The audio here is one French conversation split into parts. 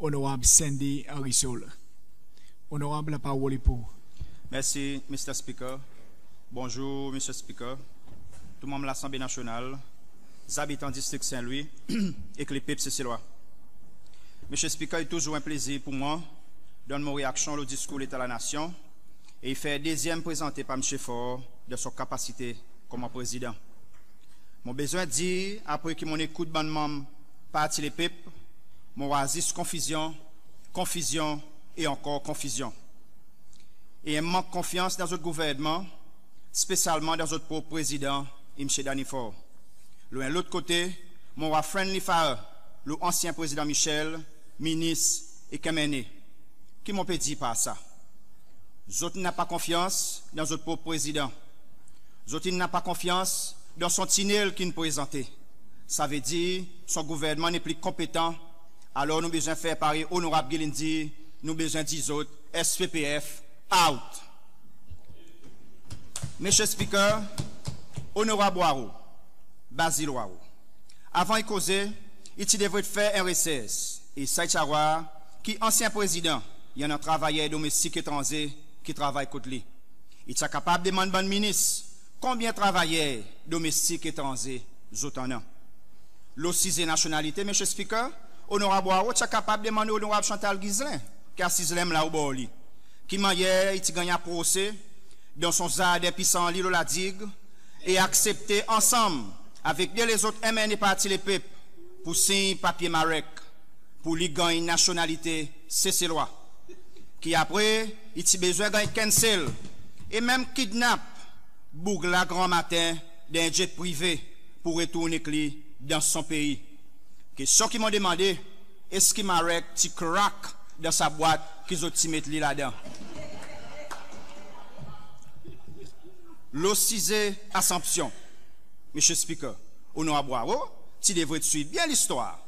Honorable Sandy Arisol. Honorable, la parole est pour. Merci, Mr. Speaker. Bonjour, Mr. Speaker. Tout le monde de l'Assemblée nationale, les habitants du district Saint-Louis et que les peuples cécilois. Monsieur Speaker, il est toujours un plaisir pour moi de donner mon réaction au discours de l'État de la Nation et il fait deuxième présenté par M. Fort de son capacité comme président. Mon besoin de dire, après que mon écoute de membre parti les peuples, mon oasis confusion et encore confusion. Et un manque de confiance dans notre gouvernement, spécialement dans notre propre président, M. Danifort. De l'autre côté, mon roi Friendly Fire, le ancien président Michel, ministre et Kemené. Qui m'ont dit par ça? Zot n'a pas confiance dans notre propre président. Zot n'a pas confiance dans son tinel qui nous présentait. Ça veut dire son gouvernement n'est plus compétent. Alors nous besoin de faire pareil honorable Guilindi, nous besoin de 10 autres, SPPF, out. Monsieur Speaker, honorable Ouaro, Basile Ouaro, avant de causer, il devrait faire un recess. Et Saïchawa, qui ancien président, il y a un travailleur domestique étranger qui travaille contre lui. Il est capable de demander au ministre combien de travailleurs domestiques étrangers autant non. L'OCISE nationalité, M. Speaker, honorable Ouaro, il est capable de demander honorable Chantal Ghislain, qui a 6 là au bord, qui m'a hier, il a gagné un procès dans son jardin puissant l'île de la digue et accepté ensemble avec les autres MN et partis les peuples pour signer papier Marek pour lui gagner une nationalité cécilois qui après il a besoin de gagner cancel et même kidnap Bougla grand matin d'un jet privé pour retourner dans son pays. Question qui m'ont demandé est-ce qu'il Marek ti crack dans sa boîte qu'ils ont mis là-dedans. L'OCISE Assomption, M. Speaker, honorable Ouaro, tu devrais suivre bien l'histoire.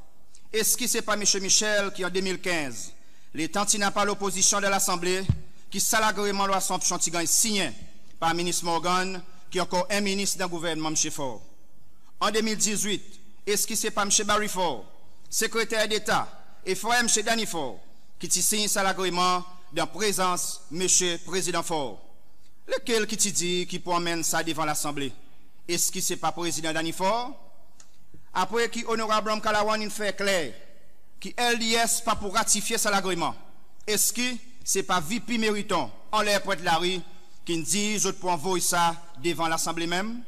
Est-ce que ce n'est pas M. Michel qui, en 2015, les tantina par l'opposition de l'Assemblée, qui salagrément l'Assomption qui gagne signé par le ministre Morgan, qui est encore un ministre d'un gouvernement, M. Fort. En 2018, est-ce que ce n'est pas M. Barry Ford, secrétaire d'État, et frère M. Danny Ford, qui signe salagrément dans présence M. Président Ford? Lequel qui te dit qui peut amener ça devant l'Assemblée? Est-ce que ce n'est pas le président Danifort? Après qui honorable Mkalawan fait clair, qui LDS pas pour ratifier ça l'agrément. Est-ce que ce n'est pas VP Mériton, en l'air prêtre Larry, qui dit je peux envoyer ça devant l'Assemblée même?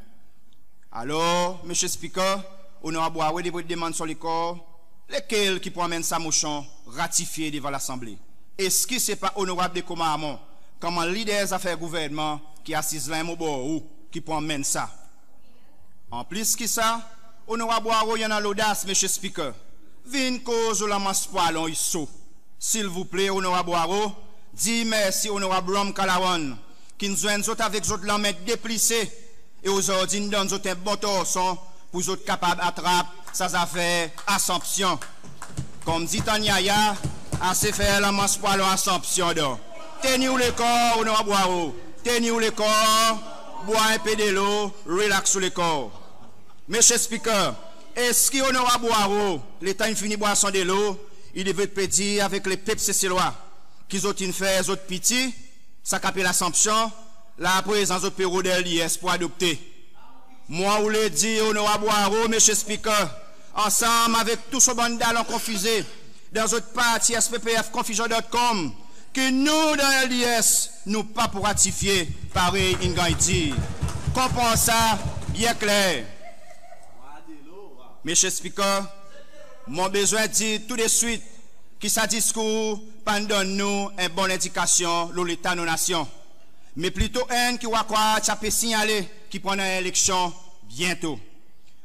Alors, M. Speaker, honorable Ouaro devrait demander sur le corps, lequel qui peut amener ça mochon ratifié devant l'Assemblée? Est-ce que ce n'est pas honorable de Komamon? Comment leader des affaires gouvernement qui assise là au bord ou qui peut emmener ça. En plus que ça, honorable Ouaro y en a l'audace, M. Speaker. Vin cause la masse poilon iso. S'il vous plaît, honorable Ouaro, dis merci honorable Rom Kalawan qui nous joignent avec autres lames déplissées et aujourd'hui nous donnent un bon torson pour autres capables d'attraper ces affaires Assomption. Comme dit Tanyaya, assez faire la masse poilon Assomption donc. Tenez-vous le corps, honorable Ouaro. Tenez-vous le corps, bois un peu de l'eau, relax sur le corps. Monsieur Speaker, est-ce que honorable Ouaro, l'État infini boisson de l'eau, il devait pédir avec les peuples cécilois, qu'ils ont fait autres petits, ça capé l'Assomption, la présence au Pérou de l'IS pour adopter. Moi, vous le dit, honorable Ouaro, monsieur Speaker, ensemble avec tout ce bandal en confusé, dans notre parti SPPF confusion.com, que nous, dans l'LDS, nous pas pour ratifier pareil Ingaïti. Comprenez ça bien clair. Monsieur Speaker, mon besoin dit tout de suite que ce discours pendant nous une bonne indication de l'État de nos nations. Mais plutôt un qui va croire qu'il peut signaler qui prend une élection bientôt.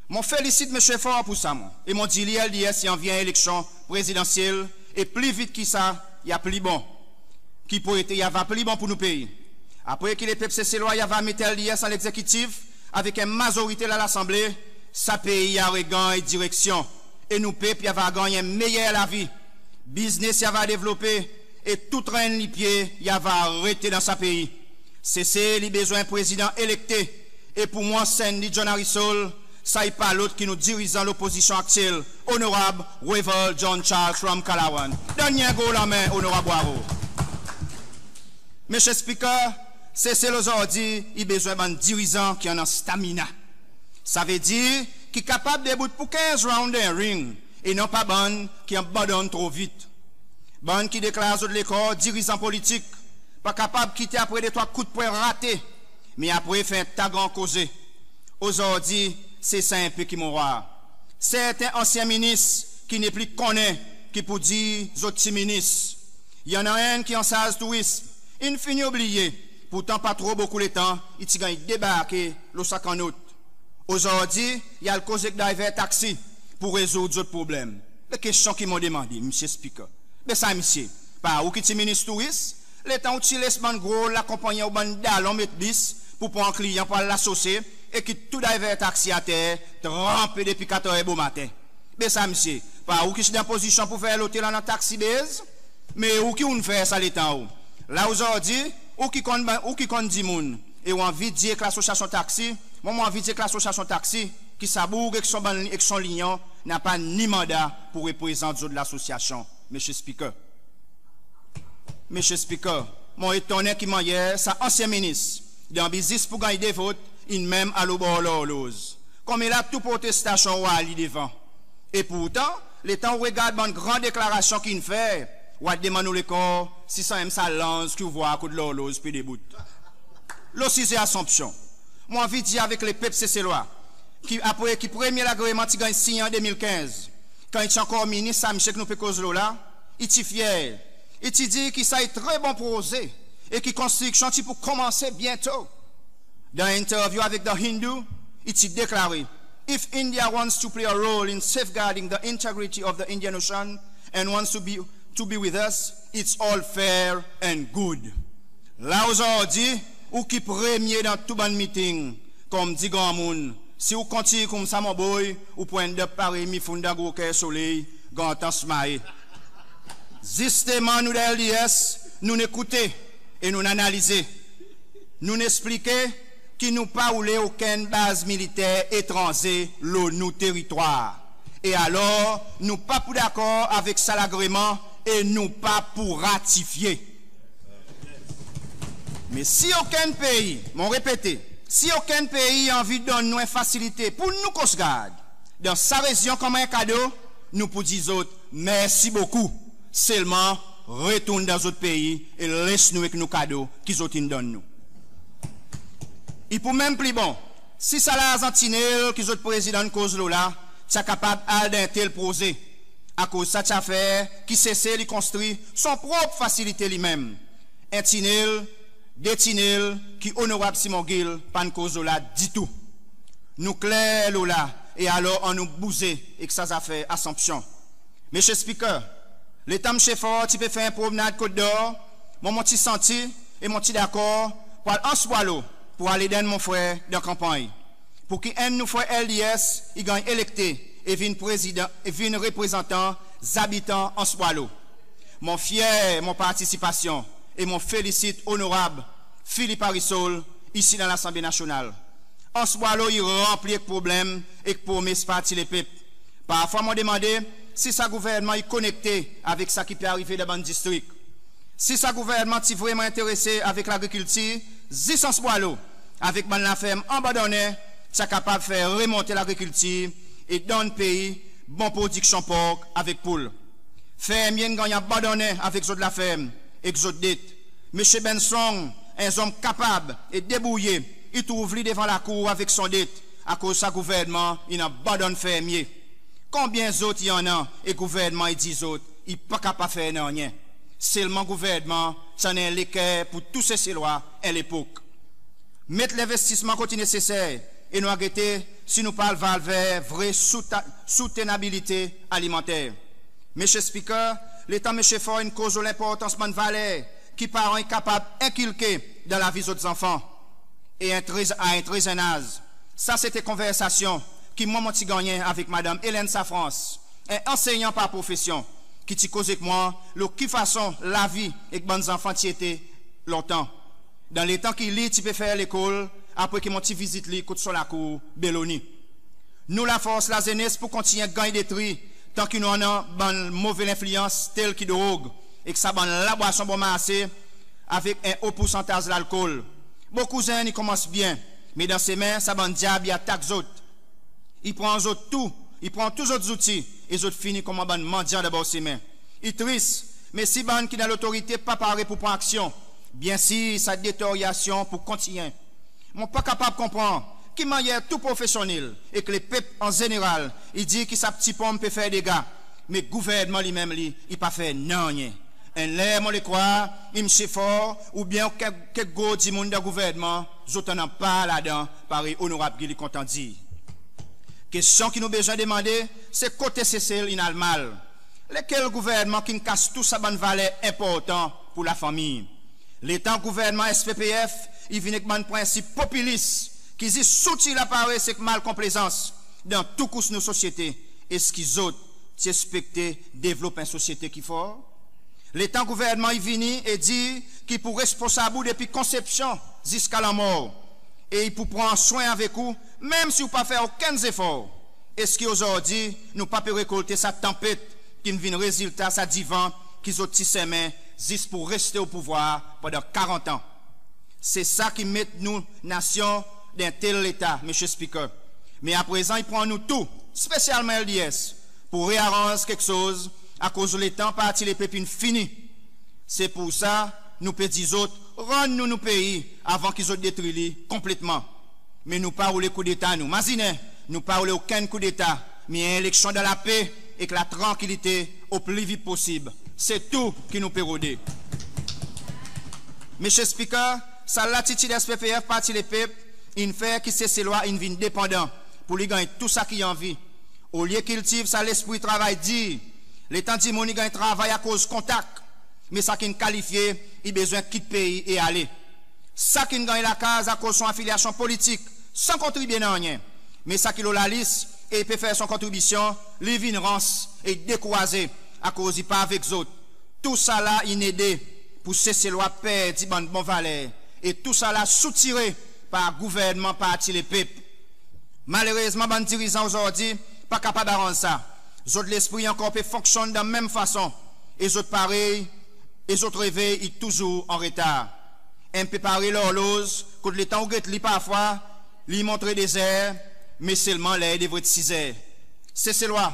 Mon félicite M. Fort pour ça. Et mon dit l'LDS il en vient élection présidentielle et plus vite que ça, il y a plus bon. Qui peut être, il y a plus bon pour nous pays. Après que les peuples cécilois, il y a mis l'IS à l'exécutif, avec une majorité à l'Assemblée, ça pays a gagné direction. Et nous, peuples, il va gagner meilleure la vie. Business, il va développer, et tout train de pied, il va arrêter dans sa pays. C'est les besoins président électé. Et pour moi, Sandy John Arisol, ça n'est pas l'autre qui nous dirige l'opposition actuelle, honorable Revel John Charles from Calawan. Dernier go la main, honorable Boiro. Monsieur Speaker, c'est aujourd'hui, il y a besoin d'un dirigeant qui en a stamina. Ça veut dire qu'il est capable de débouter pour 15 rounds d'un ring et non pas bon qui abandonne trop vite. Bon qui déclare de l'école, dirigeant politique, pas capable de quitter après des 3 coups de poing ratés, mais après fait un tag en causé. Aujourd'hui, c'est ça un peu qui m'aura. Certains anciens ministres qui n'est plus connus, qui pour dire autres ministres. Il y en a un qui en sage tourisme. Il finit oublié. Pourtant, pas trop beaucoup de temps, il a débarqué le sac en août. Aujourd'hui, il y a le cause d'arriver taxi pour résoudre d'autres problèmes. Les questions qui m'ont demandé, M. Speaker. Mais ça, monsieur, par où qui est ministre touriste, les temps où tu laisses ban gros l'accompagner au ban d'allon mettre bis pour prendre un client pour l'associer et qui tout d'arriver taxi à terre, trempé depuis 4h beau matin. Mais ça, monsieur, par où qui est dans position pour faire l'hôtel en taxi base, mais où qui on fait ça les temps? Là aujourd'hui, ou qui compte 10 moun et ou envie de dire que l'association taxi, moi envie de dire que l'association taxi qui s'abougue avec son lion n'a pas ni mandat pour représenter de l'association. Monsieur Speaker. Monsieur Speaker, mon étonné qui m'a hier, ça ancien ministre, dans business pour gagner des votes, il même à l'eau-bord-l'ose. Comme il a tout protestation ou à aller devant. Et pourtant, les temps où regarde une grande déclaration qu'il fait, ou à demander le corps, si ça aime sa lance, qui voit à coup de l'horloge, puis des bouts. L'autre, c'est Assomption. Moi, envie de dire avec les peuples, c'est loi. Qui, après, qui premier l'agrément, qui gagne 6 ans en 2015. Quand il est encore ministre, ça, Michel, nous peut cause là, il est fier. Il dit qu'il ça est très bon projet et qui construction pour commencer bientôt. Dans une interview avec The Hindu, il a déclaré, if India wants to play a role in safeguarding the integrity of the Indian Ocean and wants to be with us, it's all fair and good. Là aujourd'hui, ou qui premier dans tout bon meeting, comme dit Gamoun, si vous continuez comme ça, mon boy, ou point de Paris, mi funda gros soleil, gantan smae. Justement, nous l'LDS, nous n'écoutons et nous n'analysons. Nous n'expliquons qu'il nous pas oulé aucune base militaire étrangère dans nos territoires. Et alors, nous pas pour d'accord avec ça l'agrément et nous pas pour ratifier. Mais si aucun pays, m'ont répété, si aucun pays a envie de donner nous une facilité pour nous Coast Guard, dans sa région comme un cadeau, nous pour dire autres, merci beaucoup. Seulement, retourne dans d'autres pays et laisse-nous avec nos cadeaux qu'ils ont donnent nous. Il peut même plus bon. Si ça l'a Argentinel, qu'ils ont président de cause là, c'est capable d'un tel projet. À cause de cette affaire, qui cesse de construire son propre facilité lui-même. Un tinel, des tinels, qui honorable Simon Gil, pas de cause là, dit tout. Nous clair là, et alors on nous bousait et que ça a fait Assomption. Monsieur Speaker, l'État M. Fort, tu peux faire une promenade Côte d'Or, mon petit senti et mon petit d'accord pour aller en Swallow, pour aller dans mon frère dans la campagne. Pour qu'un de nos frères LDS, il gagne électé et vienne président, et vienne représentant des habitants en Swallow. Mon fier, mon participation et mon félicite honorable Philippe Harissol, ici dans l'Assemblée nationale. En Swallow, il remplit le problème et promesse parti les peuples. Parfois, m'a demandé si sa gouvernement est connecté avec ça qui peut arriver dans le district. Si sa gouvernement est vraiment intéressé avec l'agriculture, Zis en Swallow, avec la ferme abandonnée, c'est capable de faire remonter l'agriculture et dans le pays, bonne production porc avec poule. Fermier gagne abandonné avec la ferme et autres dettes. M. Benson, un homme capable et débrouillé, il trouve lui devant la cour avec son dette à cause de sa gouvernement, il abandonne fermier. Combien d'autres il y en a et le gouvernement il dit autres, il n'est pas capable de faire rien. Seulement le gouvernement, ça n'est l'équerre pour tous ces lois à l'époque. Mettre l'investissement côté nécessaire et nous arrêter si nous parlons vers vraie soutenabilité alimentaire. Monsieur Speaker, l'État M. Fort une cause de l'importance de valeur qui parents est capable d'inculquer dans la vie des autres enfants et à un très jeune âge. Ça, c'était conversation qui moi m'ont gagné avec Madame Hélène Safrance, un enseignant par profession, qui t'y cause avec moi, de qui façon la vie et que bonnes enfants t'y étaient longtemps. Dans les temps qu'il lit, tu peux faire l'école, après qu'il m'ont visite lui, côté sur la cour, Belloni. Nous la force, la jeunesse pour continuer à gagner détruit tant qu'il nous en a une mauvaise influence telle qui drogue et que ça ban la boisson bon massé avec un haut pourcentage d'alcool. Beaucoup de gens ils commencent bien, mais dans ses mains, ça ban diable, il attaque les autres. Il prend les autres tout, il prend tous les autres outils et les autres finissent comme un ban mendiant d'abord ses mains. Il triste, mais si ban qui dans l'autorité pas paré pour prendre action, bien si sa détérioration pour continuer. Moi pas capable de comprendre qui manière tout professionnel et que les peuples en général, il dit que sa petite pomme peut faire des dégâts, mais le gouvernement lui-même, il pas fait non rien. Un l'air, on le croit, il me fort, ou bien quelques gros du monde de gouvernement, j'entends n'en pas là-dedans, pareil, honorable qui est content de dire. Question qui nous besoin de demander, c'est côté CCL in mal. Lequel gouvernement qui casse tout ça bonne valeur important pour la famille? L'État gouvernement SPPF, il vient avec un principe populiste qui dit soutien l'appareil c'est mal complaisance dans tout cours de nos sociétés. Est-ce qu'ils autres respecter développer une société qui fort? L'État gouvernement il vient et dit qu'il pour responsable depuis conception jusqu'à la mort et il pour prendre soin avec vous même si vous pas faire aucun effort. Est-ce qu'aujourd'hui nous pas peut récolter sa tempête qui ne vient résultat sa divan qu'ils ont tissé main juste pour rester au pouvoir pendant 40 ans? C'est ça qui met nous nation d'un tel état, M. Speaker. Mais à présent, il prend nous tout, spécialement LDS, pour réarranger quelque chose à cause de l'état parti les pépines finis. C'est pour ça, nous pédisons autres, rendons-nous nos pays avant qu'ils aient détruit complètement. Mais nous parlons les coups d'État, nous. Mazinez, nous parlons aucun coup d'État, mais une élection dans la paix et que la tranquillité au plus vite possible. C'est tout qui nous pérodait. M. Speaker, sa latitude SPPF parti les peuples, il fait que ces lois une vie dépendant pour lui gagner tout ça qui en vie. Au lieu qu'il tire ça l'esprit travail dit, l'état dit mon gagne travail à cause contact, mais ça qui ne qualifié, il besoin de quitter pays et aller. Ça qui ne gagne la case à cause de son affiliation politique, sans contribuer à rien. Mais ça qui a la liste et il peut faire son contribution, les vignerance et décourager à cause il pas avec les autres. Tout ça là, il aidé pour cesser lois perdre de bon valeur. Et tout ça là soutiré par le gouvernement, parti les peuples. Malheureusement, les dirigeants aujourd'hui pas capable d'arranger ça. Les autres l'esprit encore peut fonctionner de la même façon. Et les autres pareil, les autres réveillent, ils toujours en retard. Un peu pareil l'horloge, quand le temps où il parfois, il montre des heures, mais seulement l'air devrait être 6 heures. C'est ces lois.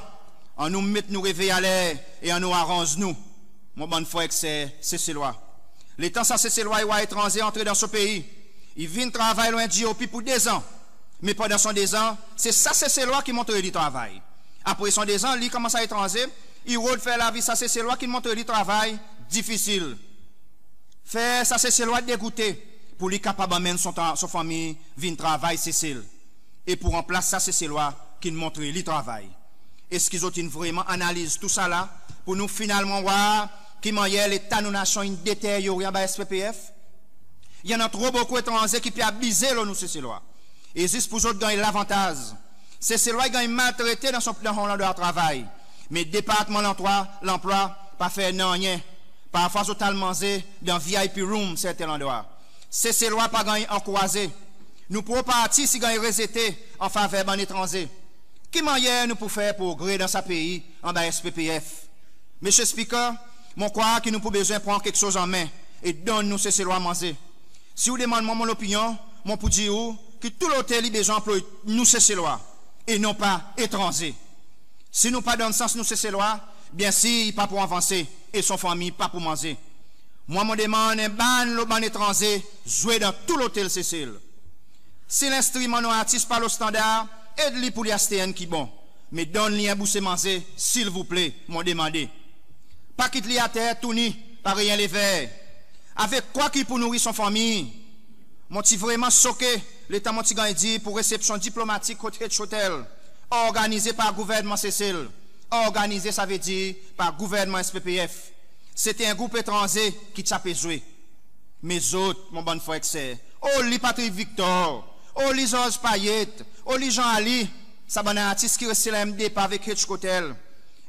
On nous met nous réveiller à l'air et on nous arrange nous. Mon bon frère, c'est ces lois. Les temps sans ces lois, il va étranger entrer dans ce pays. Il vient travailler loin d'Éthiopie pour 2 ans. Mais pendant son 2 ans, c'est ça, c'est ces lois qui montrent le travail. Après son 2 ans, il commence à étranger. Il roule faire la vie, ça c'est ces lois qui montrent le travail difficile. Faire ça c'est ces lois dégoûter pour lui capable d'amener son famille venir travailler Cécile. Et pour remplacer ça c'est ces lois qui montrent le travail. Est-ce qu'ils ont une vraiment analyse tout ça là pour nous finalement voir qui manière l'état de nos nations une détériorée en SPPF? Il y en a trop beaucoup d'étrangers qui peuvent abuser nous ces lois. Et juste pour eux gagner l'avantage. Ces lois gagnent maltraité dans son endroit de travail. Mais le département de l'emploi pas fait non rien. Parfois totalement dans VIP room certains endroits. Ces lois pas gagné encouragé. Nous pouvons partir si gagne rejeté en faveur d'un étranger. Qui manière nous pouvons faire progrès dans ce pays en bas SPPF? Monsieur Speaker, mon croire que nous pouvons besoin de prendre quelque chose en main et donne-nous ces lois manger. Si vous demandez mon opinion, mon pour dire que tout l'hôtel a besoin d'employer nous ces lois et non pas étrangers. Si nous pas donnons sens nous ces lois, bien si pas pour avancer et son famille pas pour manger. Moi me demande un ban étranger jouer dans tout l'hôtel Cécile. Si l'instrument non artiste par le standard, aide-lui pour les ASTN qui bon. Mais donne-lui un bousse manger, s'il vous plaît, m'ont demandé. Pas quitte-lui à terre, tout ni, pas rien les verts. Avec quoi qu'il pour nourrir son famille? M'ont-ils vraiment choqué, l'État m'ont dit pour réception diplomatique côté de hôtel, organisé par le gouvernement Cécile. Organisé, ça veut dire par le gouvernement SPPF. C'était un groupe étranger qui t'a joué. Mais autres, mon bon frère, c'est, oh, li Patrick Victor, oh, li Georges Payet, oh, li Jean Ali, ça bon artiste qui reste la MD pas avec Hitch Hotel.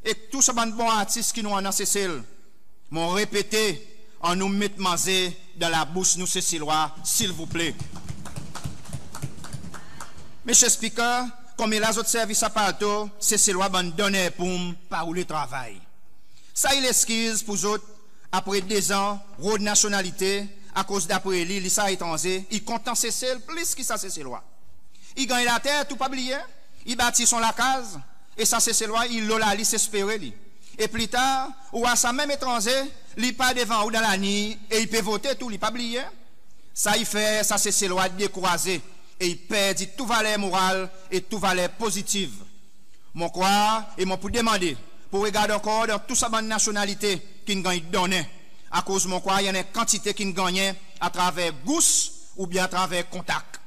Et tout ça bon artiste qui nous en a Cécile. M'ont répété, en nous met manger dans la bouche, nous, Cécilois, s'il vous plaît. Monsieur Speaker, comme les autres services à partout, c'est loi ban donner pour par où le travail. Ça il esquisse pour autres après 2 ans road nationalité à cause d'après lui ça étranger, il content cesser plus que ça c'est loi. Il gagne la terre tout pas oublier, il bâtit son la case et ça c'est loi, il l'a li s'espérer lui. Et plus tard, ou à sa même étranger, il pas devant ou dans la nuit et il peut voter tout, il pas oublier. Ça il fait ça c'est loi décourager et il perd tout valeur morale et tout valeur positive. Mon croire et mon pour demander pour regarder encore dans toute sa bonne nationalité qui gagne donné à cause mon croire il y en a quantité qui gagne à travers gousse ou bien à travers contact.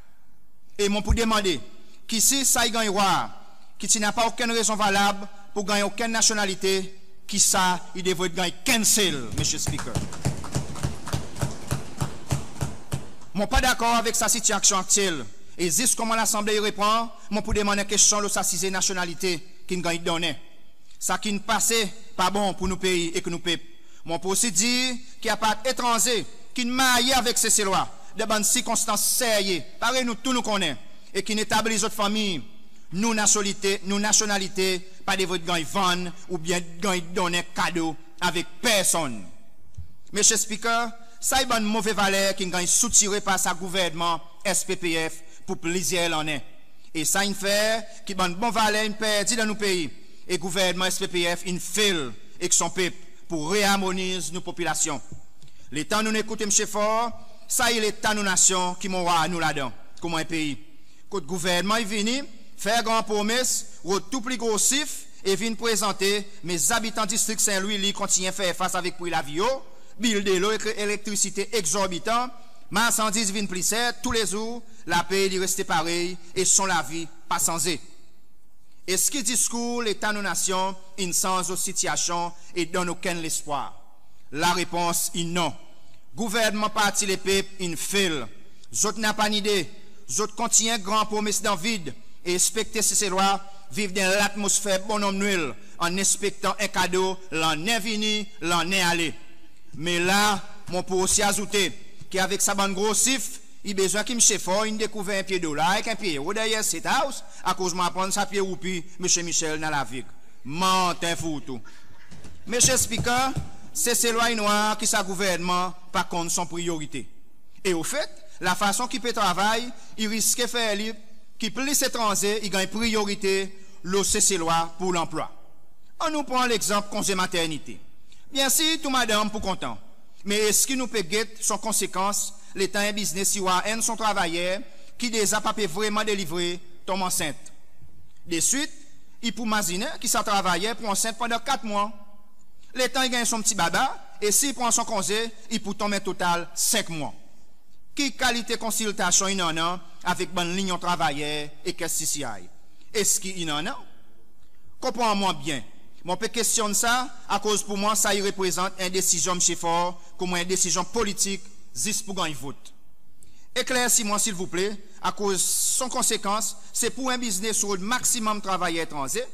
Et mon pour demander qui si ça gagne roi qui n'a pas aucune raison valable pour gagner aucune nationalité qui ça il devrait gagner cancel monsieur speaker. Mon pas d'accord avec sa situation actuelle. Et juste comment l'Assemblée répond, mon pour demander une question de sa 6e nationalité qui nous donné. Ça qui ne passait pas bon pour nos pays et que nous peuple. Mon pour aussi dire qu'il n'y a pas d'étranger qui ne maille avec ces lois, de bonnes circonstances sérieuses, pareil nous tous nous connaissons, et qui n'établit les autres familles, nous nationalité, pas de votre gagne vendre ou bien gagne donner cadeau avec personne. Monsieur Speaker, ça est une mauvaise valeur qui gagne soutiré par sa gouvernement SPPF pour plaisir l'en est. Et ça il fait qui bonne bonne valeur une perdue dans nos pays et gouvernement SPPF il fait avec son peuple pour réharmoniser nos populations. L'État nous écoute M. Fort, ça il est l'État nos nations qui m'aura nous là-dedans comme un pays. Quand le gouvernement est venu faire grand promesse, ou tout plus gros chiffre et vient présenter mes habitants district Saint-Louis qui continuent à faire face avec pour la vie, bill de l'eau, électricité exorbitant. Marchandises viennent plus cher, tous les jours, la paix est restée pareille et son la vie pas changé. Et ce qui discours l'État de nation, une sans situation et donne aucun espoir. La réponse est non. Gouvernement parti les peuples, il fail. Zot n'a pas d'idée. Zot continuent grand promesse dans vide et expecter ces lois vivre dans l'atmosphère bonhomme Noël en expectant un cadeau, l'en est venu, l'en est allé. Mais là, mon pour aussi ajouter qu'avec sa bande gros chiffre, il a besoin qu'il me cheffe, il découvre un pied dollar avec un pied. Ou d'ailleurs, c'est house, à cause de prendre sa pied roupi, M. Michel dans la vie. Mentin foutu. M. Speaker, c'est ces lois noires qui sa gouvernement, par contre, sont priorité. Et au fait, la façon qu'il peut travailler, il risque de faire qui plus étranger, il gagne priorité, le ces lois pour l'emploi. On nous prend l'exemple congé maternité. Bien sûr, tout madame pour content. Mais est-ce qu'il nous peut guetter son conséquence, l'État un business si un son travailleur qui déjà pas vraiment délivré tombe enceinte. De suite, il peut imaginer qu'il s'est travaillé pour enceinte pendant 4 mois. L'État il gagne son petit baba et s'il prend son congé, il peut tomber total 5 mois. Quelle qualité consultation il en a avec bonne ligne travailleur et qu'est-ce qu'il y a? Est-ce qu'il en a? Comprends-moi bien. Mon peu questionne ça, à cause pour moi, ça y représente une décision, M. Fort, comme une décision politique, juste pour gagner vote. Éclaircis-moi, s'il vous plaît, à cause son conséquence, c'est pour un business sur le maximum de travail étranger,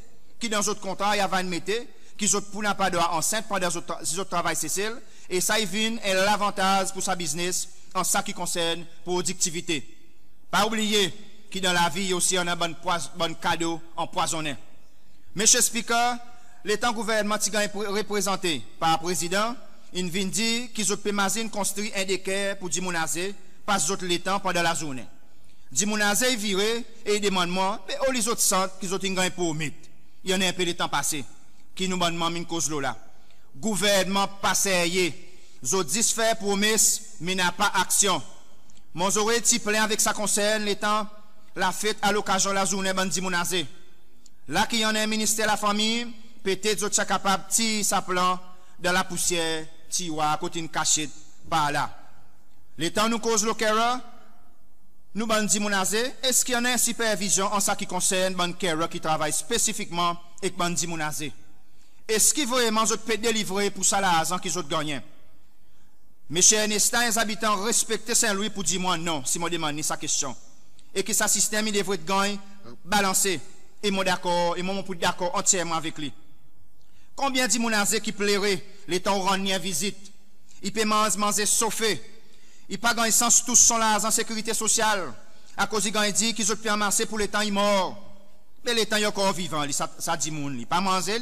qui dans d'autres contrats, il y a 20 métiers, qui d'autres pour n'a pas de enceinte pendant les autres travail cessel, et ça y vient l'avantage pour sa business en ce qui concerne productivité. Pas oublier que dans la vie, aussi, on a bon cadeau empoisonné. Monsieur Speaker, l'État gouvernement qui est représenté par le président, il vient dire qu'ils ont pu construire un décaire pour Dimounazé, pas l'État pendant la journée. Dimounazé est viré et il demande moi, mais les autres centres qu'ils ont gagné pour mythe. Il y en a un peu de temps passé, qui nous demande une cause là. Gouvernement pas sérieux, ils ont dit faire promesse, mais n'a pas action. Mon aurait été plein avec ça concerne l'État, la fête à l'occasion de la journée de Dimounazé. Là, qu'il y en a un ministère de la famille, peut-être que vous êtes capable de tirer sa plan dans la poussière, tirer à côté d'une cachette par là. L'État nous cause le cœur, nous bandi Mounazé, est-ce qu'il y en a une supervision en ce qui concerne ban cœur qui travaille spécifiquement avec bandi Mounazé? Est-ce qu'il vraiment vous peut délivrer pour ça l'argent qu'ils ont gagné? Mes chers Nestin, les habitants respectent Saint-Louis pour dire moi non, si je demande sa question. Et que ce système il devrait être gagné, balancé. Et moi d'accord, et moi pour d'accord entièrement avec lui. Combien de Mounazé qui plairait l'État rendre une visite? Il peut manger sauvé. Il pas gagné sens tous son l'argent sécurité sociale. À cause il gagne dit qu'ils ont pu amasser pour l'État il mort. Mais les temps est encore vivant, ça dit moun, il pas manger,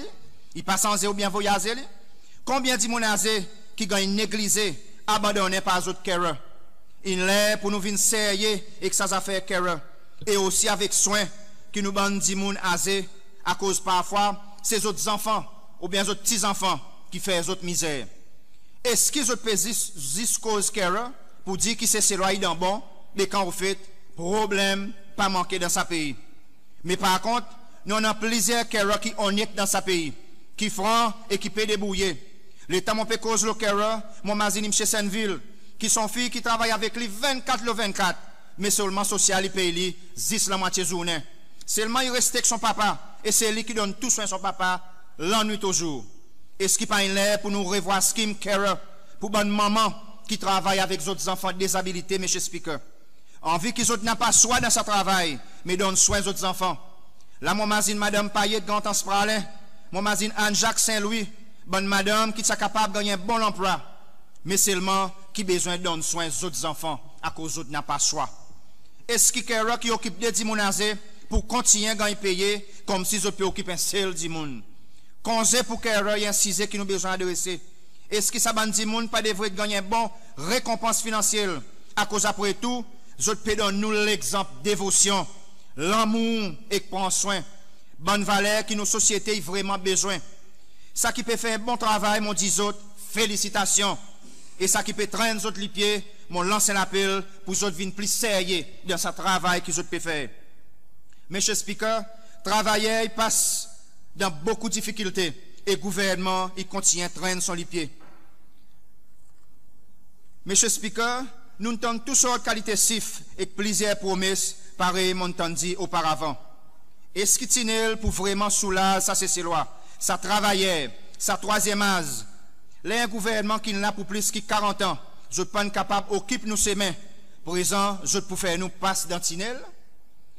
il pas sans ou bien voyager. Combien de moun qui gagne négligé, abandonné par autres kéreux. Il est pour nous venir sérieux et que ça a fait kéreux. Et aussi avec soin qui nous bandent di moun azé à cause parfois ces autres enfants ou bien autres petits enfants qui font les autres misères. Est-ce qu'ils ont pesé cause kéreux pour dire que c'est cela dans bon, mais quand vous faites problème pas manquer dans sa pays. Mais par contre, nous avons plusieurs kéreux qui honnêtes dans sa pays, qui francs et qui peuvent débrouiller. L'État m'a fait cause le kéreux, mon mazine chez Sainte-Ville, qui sont filles qui travaillent avec lui 24 le 24, mais seulement social il paye lui 10 la moitié journée. Seulement il reste avec son papa, et c'est lui qui donne tout soin à son papa, l'ennui toujours. Est-ce qu'il pas l'air pour nous revoir Skim Kéreux, pour bonne maman qui travaille avec les autres enfants déshabilités, M. Speaker. Envie qu'ils autres n'ont pas soin dans ce travail, mais donnent soin aux autres enfants. Là, mon mazine Madame Payet Gantan Spralin, mon mazine Anne-Jacques Saint-Louis, bonne madame qui est capable de gagner un bon emploi, mais seulement qui besoin de donner soin aux autres enfants à cause d'autres n'a pas choix. Est-ce qu'il y a qui occupe des dimonazés pour continuer à gagner payer comme si ils occupent un seul dimon? Congé pour qu'il y ait un cisé qui nous besoin d'adresser. Est-ce que ça ban dimon pas devrait gagner un bon récompense financière à cause après tout, je peux donner nous l'exemple dévotion, l'amour et prendre soin, bonne valeur qui nos sociétés ont vraiment besoin. Ça qui peut faire un bon travail, mon dit autres, félicitations. Et ça qui peut traîner les autres pieds, mon lancer l'appel pour les autres venir plus sérieux dans ce travail qu'ils peuvent faire. Monsieur Speaker, travailler, il passe dans beaucoup de difficultés et le gouvernement, il continue à traîner son pied. Monsieur Speaker, nous entendons toutes sortes de qualités sif et plusieurs promesses, pareil, mon dit auparavant. Est-ce qu'il tient pour vraiment soulager ça, c'est loi? Ça travaillait, ça troisième âge. Là, un gouvernement qui l'a pour plus que 40 ans, je ne suis pas capable d'occuper nos mains. Présent, je peux faire nous passe dans Tinel.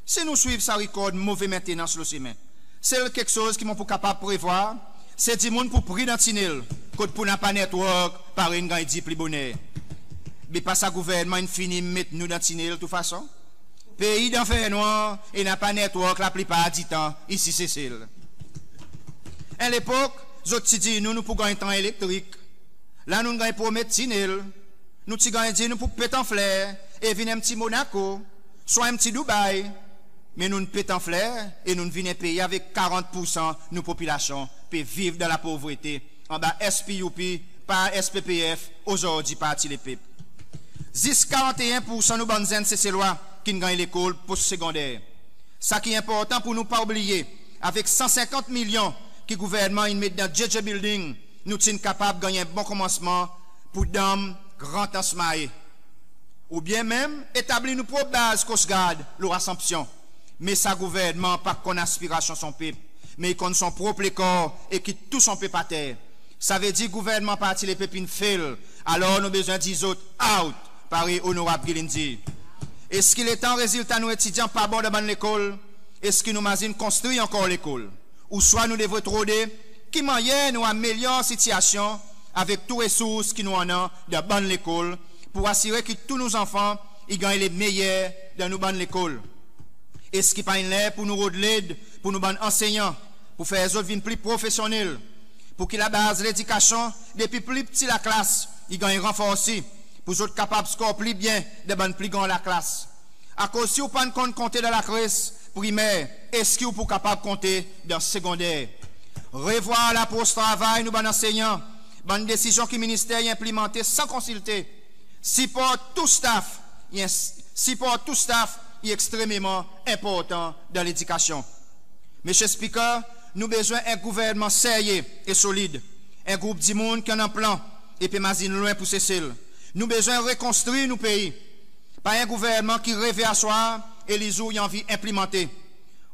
Si nous suivons ça, record mauvaise maintenance sur mains. C'est quelque chose qui m'ont pas capable de prévoir. C'est du monde pour prix dans Tinel. Quand pour n'a pas network, par une gagne plus bonheur. Mais pas ça gouvernement, il finit mettre nous dans Tinel de toute façon. Pays d'enfer noir, et n'a pas network la plupart du temps, ici c'est celle. À l'époque, nous dit nous pour gagner un temps électrique. Là, nous gagnons pour mettre Tinel. Nous gagnons pour péter en flair et venir un petit Monaco, soit un petit Dubaï. Mais nous ne pétons en flair et nous venons payer avec 40% de nos populations pour vivre dans la pauvreté. En bas SPUP, par SPPF, aujourd'hui parti les peuples. 41% de nos bonnes c'est lois qui gagnent l'école post-secondaire. Ça qui est important pour nous pas oublier, avec 150 millions que le gouvernement met dans JJ Building, nous sommes capables de gagner un bon commencement pour dame grand asmaï. Ou bien même établir nos propres bases Coast Guard, leur assumption. Mais ça gouvernement pas qu'on aspiration son peuple, mais qu'on son propre corps et qui tout son peuple à terre. Ça veut dire gouvernement parti les pépines fail. Alors nous avons besoin des autres out, pareil honorable Gilindi. Est-ce qu'il est en résultat nous étudiants pas bon devant l'école? Est-ce que nous imagine construire encore l'école? Ou soit nous devons trouver qui moyen nous améliorer la situation avec tous les ressources qui nous en ont dans l'école pour assurer que tous nos enfants ils gagnent les meilleurs dans nos bonnes l'école. Est-ce qu'il n'y a pas une lettre pour nous redler, pour nous bonnes enseignants, pour faire les autres venir plus professionnels, pour que la base de l'éducation, depuis plus petit la classe, ils gagnent renforcé, pour les autres capables de scorer plus bien, de bonnes plus grands la classe. À cause si vous ne pouvez pas compter dans la classe primaire, est-ce que vous pouvez capable de compter dans le secondaire? Revoir la post-travail, nous bonnes enseignants, bonne décision que le ministère a implémentée sans consulter. Support tout staff est extrêmement important dans l'éducation. Monsieur Speaker, nous avons besoin d'un gouvernement sérieux et solide. Un groupe de monde qui a un plan et peut m'azine loin pour cesser. Nous avons besoin de reconstruire nos pays. Pas un gouvernement qui rêve à soi et les jours y envie d'implémenter.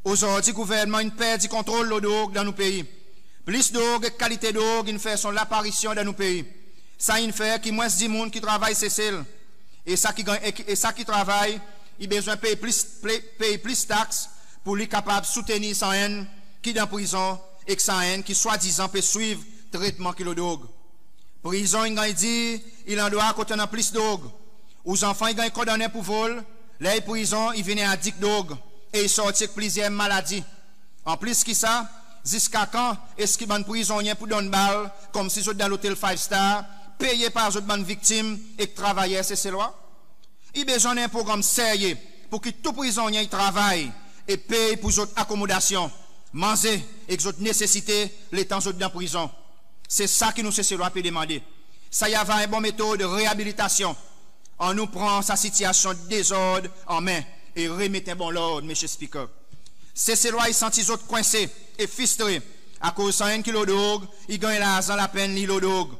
Aujourd'hui, le gouvernement perd du contrôle de l'eau dans nos pays. Plus d'eau et qualité d'eau qui fait son apparition dans nos pays. Ça il fait qu'il moins de monde qui travaille cesser. Et ça qui travaille, il a besoin de payer plus de taxes pour lui capable de soutenir sans haine qui est dans la prison et que sans haine qui soi-disant peut suivre le traitement qu'il a drogue. Prison, il a dit, il en doit quand on a plus de drogue. Aux enfants, ils ont condamné pour vol. Là, prison, ils viennent addict drogue et ils sortent avec plusieurs maladies. En plus qui ça, jusqu'à quand est-ce qu'ils sont prisonniers pour donner balle, comme si j'étais dans l'hôtel 5 Star, payé par les autres victimes et travailler, c'est loi? Il y a besoin d'un programme sérieux pour que tout prisonnier travaille et paye pour votre accommodation, manger et votre nécessité les temps dans prison. C'est ça que nous loi peut demander. Ça y a une bonne méthode de réhabilitation. On nous prend sa situation de désordre en main et remet un bon ordre, M. Speaker. C'est loi, ils sentent les autres coincés et frustrés. À cause de 1 kilo d'orgue, ils gagnent l'argent, la peine, l'île d'orgue.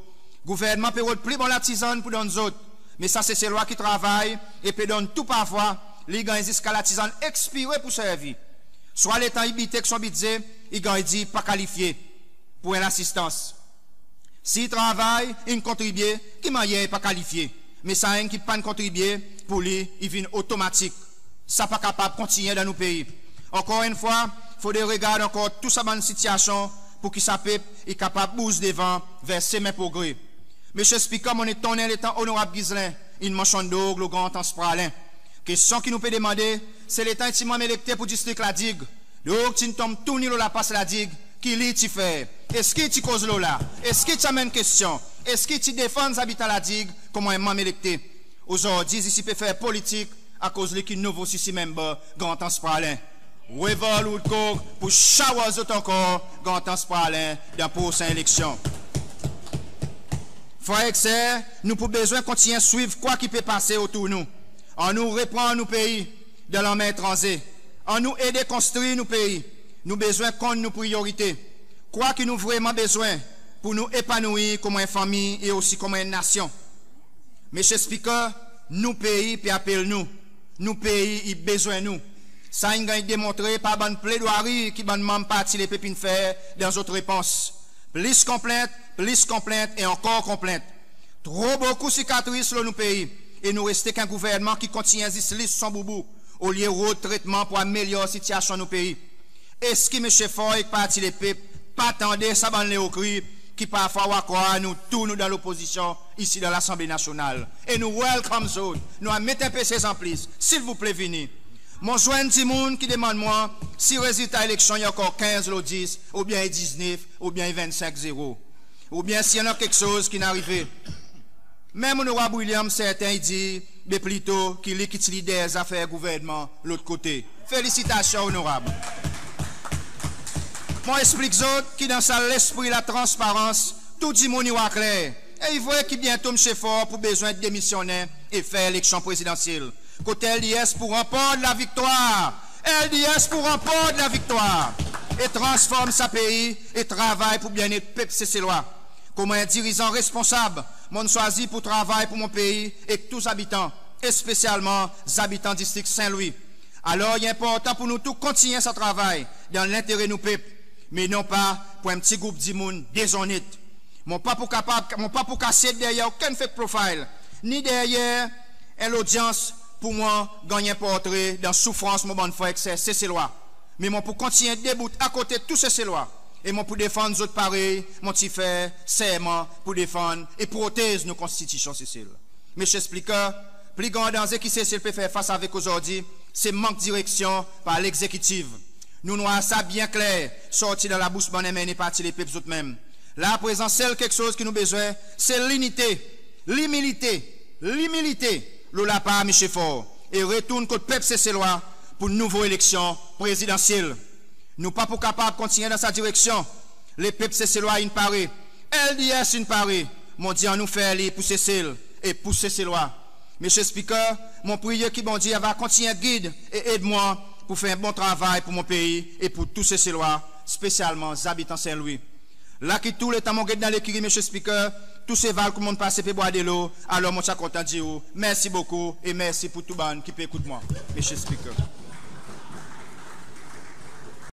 Le gouvernement peut plus bon la tisane pour donner autres. Mais ça, c'est loi qui travaille et peut donner tout parfois. Ils gagnent jusqu'à la tisane expirée pour servir. Soit l'état habité que son budget, ils gagnent dit pas qualifié pour une assistance. S'il travaille, il contribue, qui n'est pas qualifié. Mais ça, un qui ne pas contribuer, pour lui, il vient automatique. Ça n'est pas capable de continuer dans nos pays. Encore une fois, il faut regarder encore toute sa bonne situation pour qu'il s'appelle est capable de bouger devant vers ses mêmes progrès. Monsieur Speaker, on est tourné le temps honorable Gislain, une manchon d'orgue, le grand temps spralin. Question qui nous peut demander, c'est l'état intimement électé pour le district la digue. Donc, tu tombes tout niveau la passe la digue, qui l'y tu fait? Est-ce que tu causes là? Est-ce que tu amènes question? Est-ce que tu défends les habitants de la digue comme un membre électé? Aujourd'hui, ici, peut faire politique à cause de qui nouveau ici même, grand temps spralin. Weval ou pour chaque autre encore, grand temps spralin dans la prochaine élection. Frère excès, nous avons besoin de continuer à suivre quoi qui peut passer autour de nous. On nous reprend nos pays de la main étrangère. On nous aide à construire nos pays. Nous avons besoin de nos priorités. Quoi que nous avons vraiment besoin pour nous épanouir comme une famille et aussi comme une nation. Monsieur Speaker, nous pays puis appelle nous. Nous pays, il besoin de nous. Ça a démontré par une plaidoirie qui va même partie les pépines faire dans d'autres réponses. Plus complaintes et encore complaintes. Trop beaucoup de cicatrices dans nos pays. Et nous restons qu'un gouvernement qui continue à exister sans boubou au lieu de traitement pour améliorer la situation de nos pays. Est-ce que M. Fort et parti les peuples pas attendez ça van les cri qui parfois croire nous tous nous dans l'opposition ici dans l'Assemblée nationale. Et nous welcome zone. Nous allons mettre un PC en place. S'il vous plaît, venez. Mon joint Timoun qui demande moi si le résultat d'élection il y a encore 15 ou 10 ou bien 19 ou bien 25-0 ou bien s'il y en a quelque chose qui n'arrive. Même honorable William certains dit de plutôt qu'il utilise des affaires gouvernement l'autre côté. Félicitations honorable. Moi explique autres qui dans ça l'esprit la transparence tout dit mon niveau clair et il voit qu'il bientôt M. Fort pour besoin de démissionner et faire élection présidentielle. Côté LDS pour remporter la victoire. LDS pour remporter la victoire. Et transforme sa pays et travaille pour bien-être peuple cécélois. Comme un dirigeant responsable, mon choisi pour travailler pour mon pays et tous habitants, et spécialement les habitants du district Saint-Louis. Alors, il est important pour nous tous continuer ce travail dans l'intérêt de nos peuples, mais non pas pour un petit groupe d'immunes déshonnêtes. Mon pas pour casser derrière aucun fake profile, ni derrière l'audience pour moi gagner un portrait dans souffrance, mon bon frère, c'est lois. Mais mon pour continuer debout à côté de tous ces lois. Et mon pour défendre les autres pareils, mon petit frère, serment pour défendre et protéger nos constitutions, Cécile. Mais je explique, plus grand danger qui Cécile peut faire face avec aujourd'hui, c'est manque de direction par l'exécutif. Nous avons ça bien clair, sorti dans la bouche bonne et parti les peuples autres mêmes. Là, à présent, seul quelque chose qui nous besoin, c'est l'unité, l'humilité, l'ola pas, M. Fort, et retourne contre le peuple cécélois pour une nouvelle élection présidentielle. Nous pas pour capable de continuer dans sa direction. Les peuples cécélois une parée. LDS une parée. Mon Dieu, nous fait aller pour Cécile et pour Cécélois. Monsieur Speaker, mon prière qui bon Dieu va continuer à guider et aide-moi pour faire un bon travail pour mon pays et pour tous Cécélois, spécialement les habitants Saint-Louis. Là qui tout le temps mon guide dans l'écurie, Monsieur Speaker, tous ces vals que mon passe pour boire de l'eau, alors mon content de dire merci beaucoup et merci pour tout le monde qui peut écouter moi, Monsieur Speaker.